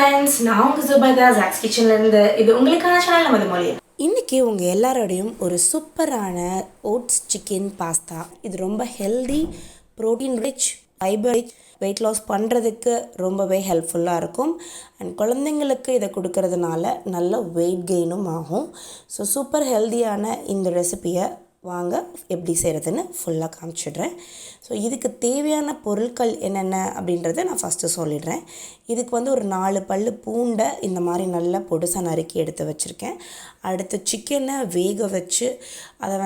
friends, நான் உங்க Subhada zacs.kitchen இது உங்களுக்கான சேனல் நமது மொழி. இன்றைக்கி உங்கள் எல்லாரோடையும் ஒரு சூப்பரான ஓட்ஸ் சிக்கன் பாஸ்தா. இது ரொம்ப healthy, protein rich, fibre rich, weight loss பண்ணுறதுக்கு ரொம்பவே ஹெல்ப்ஃபுல்லாக இருக்கும். அண்ட் குழந்தைங்களுக்கு இதை கொடுக்கறதுனால நல்ல வெயிட் கெயினும் ஆகும். ஸோ சூப்பர் ஹெல்தியான இந்த ரெசிபியை வாங்க எப்படி செய்கிறதுன்னு ஃபுல்லாக காமிச்சிடுறேன். ஸோ இதுக்கு தேவையான பொருட்கள் என்னென்ன அப்படின்றத நான் ஃபஸ்ட்டு சொல்லிடுறேன். இதுக்கு ஒரு 4 பல் பூண்டை இந்த மாதிரி நல்லா பொடுசாக நறுக்கி எடுத்து வச்சுருக்கேன். அடுத்து சிக்கனை வேக வச்சு அதை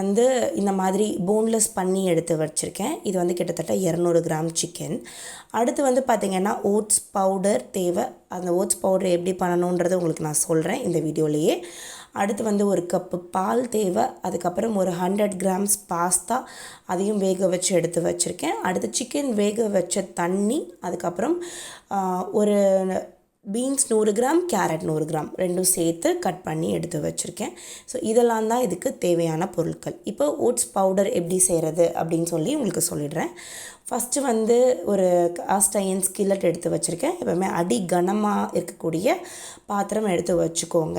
இந்த மாதிரி போன்லெஸ் பண்ணி எடுத்து வச்சுருக்கேன். இது கிட்டத்தட்ட 200 கிராம் சிக்கன். அடுத்து பார்த்திங்கன்னா ஓட்ஸ் பவுடர் தேவை. அந்த ஓட்ஸ் பவுடர் எப்படி பண்ணணுன்றதை உங்களுக்கு நான் சொல்கிறேன் இந்த வீடியோலேயே. அடுத்து ஒரு கப்பு பால் தேவை. அதுக்கப்புறம் ஒரு 100 கிராம்ஸ் பாஸ்தா, அதையும் வேக வச்சு எடுத்து வச்சுருக்கேன். அடுத்து சிக்கன் வேக வச்ச தண்ணி, அதுக்கப்புறம் ஒரு பீன்ஸ் 100 கிராம், கேரட் 100 கிராம் ரெண்டும் சேர்த்து கட் பண்ணி எடுத்து வச்சுருக்கேன். ஸோ இதெல்லாம் தான் இதுக்கு தேவையான பொருட்கள். இப்போ ஓட்ஸ் பவுடர் எப்படி செய்கிறது அப்படின்னு சொல்லி உங்களுக்கு சொல்லிடுறேன். ஃபஸ்ட்டு ஒரு காஸ்ட் அயர்ன் ஸ்கில்லட் எடுத்து வச்சுருக்கேன். எப்போவுமே அடி கனமாக இருக்கக்கூடிய பாத்திரம் எடுத்து வச்சுக்கோங்க.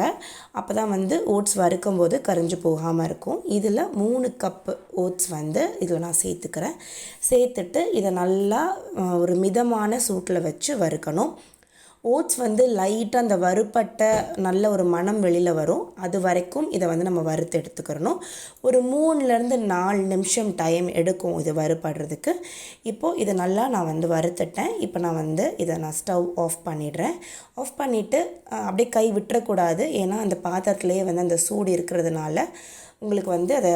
அப்போ தான் ஓட்ஸ் வறுக்கும் போது கரைஞ்சி போகாமல் இருக்கும். இதில் 3 கப்பு ஓட்ஸ் இதில் நான் சேர்த்துக்கிறேன். சேர்த்துட்டு இதை நல்லா ஒரு மிதமான சூட்டில் வச்சு வறுக்கணும். ஓட்ஸ் லைட்டாக அந்த வறுப்பட்ட நல்ல ஒரு மணம் வெளியில் வரும். அது வரைக்கும் இதை நம்ம வறுத்து எடுத்துக்கிறணும். ஒரு 3லேருந்து 4 நிமிஷம் டைம் எடுக்கும் இது வறுப்படுறதுக்கு. இப்போது இதை நல்லா நான் வறுத்துட்டேன். இப்போ நான் இதை ஸ்டவ் ஆஃப் பண்ணிடுறேன். ஆஃப் பண்ணிவிட்டு அப்படியே கை விட்டுறக்கூடாது. ஏன்னா அந்த பாத்திரத்துலேயே அந்த சூடு இருக்கிறதுனால உங்களுக்கு அதை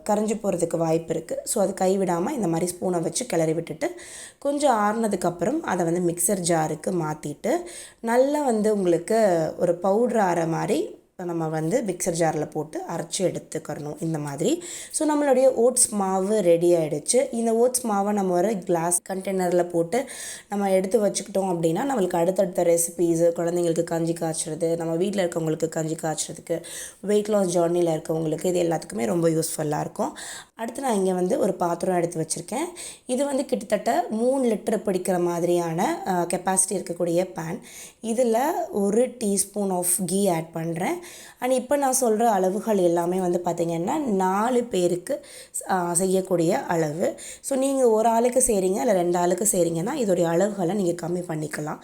கரைஞ்சி போகிறதுக்கு வாய்ப்பு இருக்குது. ஸோ அது கைவிடாமல் இந்த மாதிரி ஸ்பூனை வச்சு கிளறி விட்டுட்டு கொஞ்சம் ஆறுனதுக்கப்புறம் அதை மிக்சர் ஜாருக்கு மாற்றிட்டு நல்லா உங்களுக்கு ஒரு பவுட்ரு ஆற மாதிரி நம்ம மிக்சர் ஜாரில் போட்டு அரைச்சி எடுத்துக்கிறணும் இந்த மாதிரி. ஸோ நம்மளுடைய ஓட்ஸ் மாவு ரெடி ஆகிடுச்சு. இந்த ஓட்ஸ் மாவை நம்ம ஒரு கிளாஸ் கண்டெய்னரில் போட்டு நம்ம எடுத்து வச்சுக்கிட்டோம் அப்படின்னா நம்மளுக்கு அடுத்தடுத்த ரெசிபீஸு, குழந்தைங்களுக்கு கஞ்சி காய்ச்சறது, நம்ம வீட்டில் இருக்கவங்களுக்கு கஞ்சி காய்ச்சறதுக்கு, வெயிட் லாஸ் ஜர்னியில் இருக்கவங்களுக்கு இது எல்லாத்துக்குமே ரொம்ப யூஸ்ஃபுல்லாக இருக்கும். அடுத்து நான் இங்கே ஒரு பாத்திரம் எடுத்து வச்சுருக்கேன். இது கிட்டத்தட்ட 3 லிட்டர் பிடிக்கிற மாதிரியான கெப்பாசிட்டி இருக்கக்கூடிய பேன். இதில் 1 டீஸ்பூன் ஆஃப் கீ ஆட் பண்ணுறேன். அண்ட் இப்போ நான் சொல்கிற அளவுகள் எல்லாமே பார்த்திங்கன்னா 4 பேருக்கு செய்யக்கூடிய அளவு. ஸோ நீங்கள் ஒரு ஆளுக்கு செய்கிறீங்க இல்லை 2 ஆளுக்கு செய்கிறீங்கன்னா இதோடைய அளவுகளை நீங்கள் கம்மி பண்ணிக்கலாம்.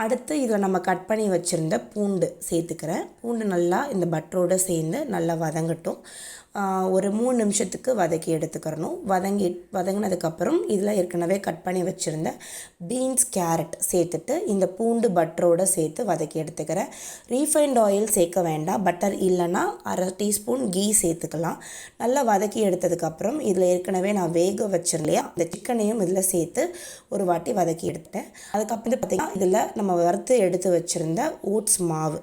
அடுத்து இதில் நம்ம கட் பண்ணி வச்சுருந்த பூண்டு சேர்த்துக்கிறேன். பூண்டு நல்லா இந்த பட்டரோடு சேர்ந்து நல்லா வதங்கட்டும். ஒரு 3 நிமிஷத்துக்கு வதக்கி எடுத்துக்கிறணும். வதங்கினதுக்கப்புறம் இதில் ஏற்கனவே கட் பண்ணி வச்சுருந்த பீன்ஸ், கேரட் சேர்த்துட்டு இந்த பூண்டு பட்டரோடு சேர்த்து வதக்கி எடுத்துக்கிறேன். ரீஃபைண்ட் ஆயில் சேர்க்க வேண்டாம். பட்டர் இல்லைன்னா 1/2 டீஸ்பூன் கீ சேர்த்துக்கலாம். நல்லா வதக்கி எடுத்ததுக்கப்புறம் இதில் ஏற்கனவே நான் வேக வச்சிருந்தேன் அந்த சிக்கனையும் இதில் சேர்த்து ஒரு வாட்டி வதக்கி எடுத்துட்டேன். அதுக்கப்புறம் பார்த்திங்கன்னா இதில் நம்ம வறுத்து எடுத்து வச்சுருந்த ஓட்ஸ் மாவு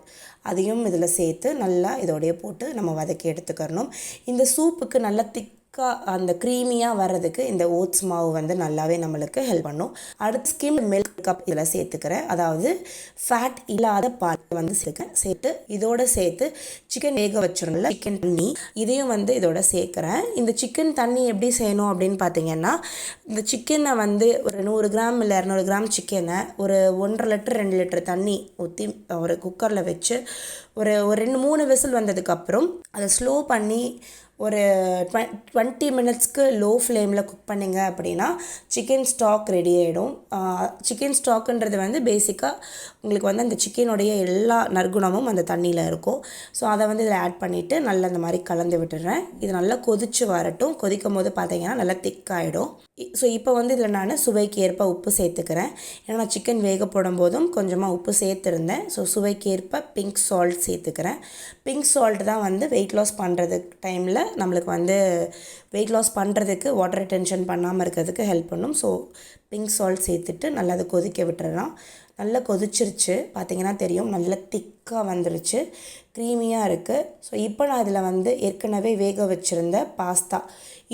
அதையும் இதில் சேர்த்து நல்லா இதோடைய போட்டு நம்ம வதக்கி எடுத்துக்கிறணும். இந்த சூப்புக்கு நல்லா அந்த க்ரீமியாக வர்றதுக்கு இந்த ஓட்ஸ் மாவு நல்லாவே நம்மளுக்கு ஹெல்ப் பண்ணும். அடுத்து ஸ்கிம் மில்க் கப் இதில் சேர்த்துக்கிறேன். அதாவது ஃபேட் இல்லாத பால் சேர்த்து இதோட சேர்த்து சிக்கன் வேக வச்சிடல சிக்கன் தண்ணி இதையும் இதோட சேர்க்குறேன். இந்த சிக்கன் தண்ணி எப்படி செய்யணும் அப்படின்னு பார்த்தீங்கன்னா, இந்த சிக்கனை ஒரு 100 கிராம் இல்லை 200 கிராம் சிக்கனை ஒரு 1.5 லிட்டர் 2 லிட்டர் தண்ணி ஊற்றி ஒரு குக்கரில் வச்சு ஒரு 2-3 விசில் வந்ததுக்கப்புறம் அதை ஸ்லோ பண்ணி ஒரு 20 மினிட்ஸ்க்கு லோ ஃப்ளேமில் குக் பண்ணிங்க அப்படின்னா சிக்கன் ஸ்டாக் ரெடி ஆகிடும். சிக்கன் ஸ்டாக்குன்றது பேசிக்காக உங்களுக்கு அந்த சிக்கனுடைய எல்லா நற்குணமும் அந்த தண்ணியில் இருக்கும். ஸோ அதை இதில் ஆட் பண்ணிவிட்டு நல்லா இந்த மாதிரி கலந்து விட்டுடுறேன். இது நல்லா கொதித்து வரட்டும். கொதிக்கும் போது பார்த்தீங்கன்னா நல்லா திக்காகிடும். ஸோ இப்போ இதில் நான் சுவைக்கு ஏற்ப உப்பு சேர்த்துக்கிறேன். ஏன்னா நான் சிக்கன் வேக போடும் போதும் கொஞ்சமாக உப்பு சேர்த்துருந்தேன். ஸோ சுவைக்கு ஏற்ப பிங்க் சால்ட் சேர்த்துக்கிறேன். பிங்க் சால்ட் தான் வெயிட் லாஸ் பண்ணுறது டைமில் நம்மளுக்கு வெயிட் லாஸ் பண்ணுறதுக்கு வாட்டர் ரிட்டென்ஷன் பண்ணாமல் இருக்கிறதுக்கு ஹெல்ப் பண்ணும். ஸோ பிங்க் சால்ட் சேர்த்துட்டு நல்லா அதை கொதிக்க விட்டுறலாம். நல்லா கொதிச்சிருச்சு. பார்த்திங்கன்னா தெரியும் நல்லா திக்காக வந்துருச்சு, க்ரீமியாக இருக்குது. ஸோ இப்போ நான் இதில் ஏற்கனவே வேக வச்சுருந்த பாஸ்தா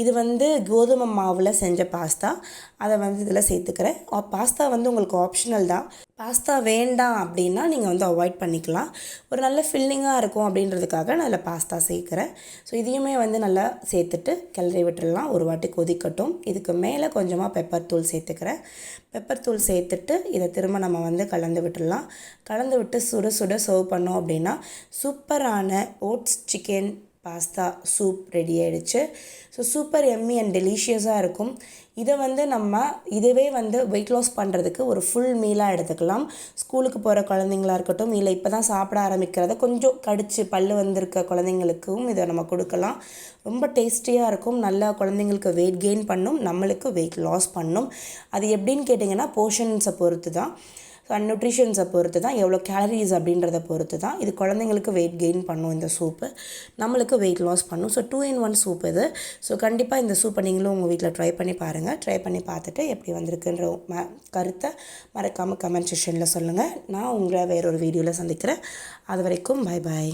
இது வந்து கோதுமை மாவில் செஞ்ச பாஸ்தா. அதை வந்து இதில் சேர்த்துக்கிறேன். பாஸ்தா வந்து உங்களுக்கு ஆப்ஷனல் தான். பாஸ்தா வேண்டாம் அப்படின்னா நீங்கள் வந்து அவாய்ட் பண்ணிக்கலாம். ஒரு நல்ல ஃபில்லிங்காக இருக்கும் அப்படின்றதுக்காக நான் அதில் பாஸ்தா சேர்க்குறேன். ஸோ இதையுமே வந்து நல்லா சேர்த்துட்டு கிளறி விட்டுடலாம். ஒரு வாட்டி கொதிக்கட்டும். இதுக்கு மேலே கொஞ்சமாக பெப்பர் தூள் சேர்த்துக்கிறேன். பெப்பர் தூள் சேர்த்துட்டு இதை திரும்ப நம்ம வந்து கலந்து விட்டுடலாம். கலந்து விட்டு சுட சுட சர்வ் பண்ணோம் அப்படின்னா சூப்பரான oats chicken pasta soup ready ஆகிடுச்சு. ஸோ சூப்பர் எம்மி அண்ட் டெலிஷியஸாக இருக்கும். இதை வந்து நம்ம இதுவே வந்து வெயிட் லாஸ் பண்ணுறதுக்கு ஒரு ஃபுல் மீலாக எடுத்துக்கலாம். ஸ்கூலுக்கு போகிற குழந்தைங்களா இருக்கட்டும், இல்லை இப்போ தான் சாப்பிட ஆரம்பிக்கிறத கொஞ்சம் கடிச்சு பல்லு வந்திருக்க குழந்தைங்களுக்கும் இதை நம்ம கொடுக்கலாம். ரொம்ப டேஸ்டியாக இருக்கும். நல்லா குழந்தைங்களுக்கு வெயிட் கெயின் பண்ணும், நம்மளுக்கு வெயிட் லாஸ் பண்ணும். அது எப்படின்னு கேட்டிங்கன்னா போர்ஷன்ஸை பொறுத்து தான், நியூட்ரிஷன்ஸை பொறுத்து தான், எவ்வளோ கேலரிஸ் அப்படின்றத பொறுத்து தான். இது குழந்தைங்களுக்கு வெயிட் கெயின் பண்ணும் இந்த சூப்பு, நம்மளுக்கு வெயிட் லாஸ் பண்ணும். ஸோ 2-in-1 சூப் இது. ஸோ கண்டிப்பாக இந்த சூப்பை நீங்களும் உங்கள் வீட்டில் ட்ரை பண்ணி பாருங்கள். ட்ரை பண்ணி பார்த்துட்டு எப்படி வந்திருக்குன்ற கருத்தை மறக்காமல் கமெண்ட் செக்ஷனில் சொல்லுங்கள். நான் உங்களை வேறொரு வீடியோவில் சந்திக்கிறேன். அது வரைக்கும் பை பாய்.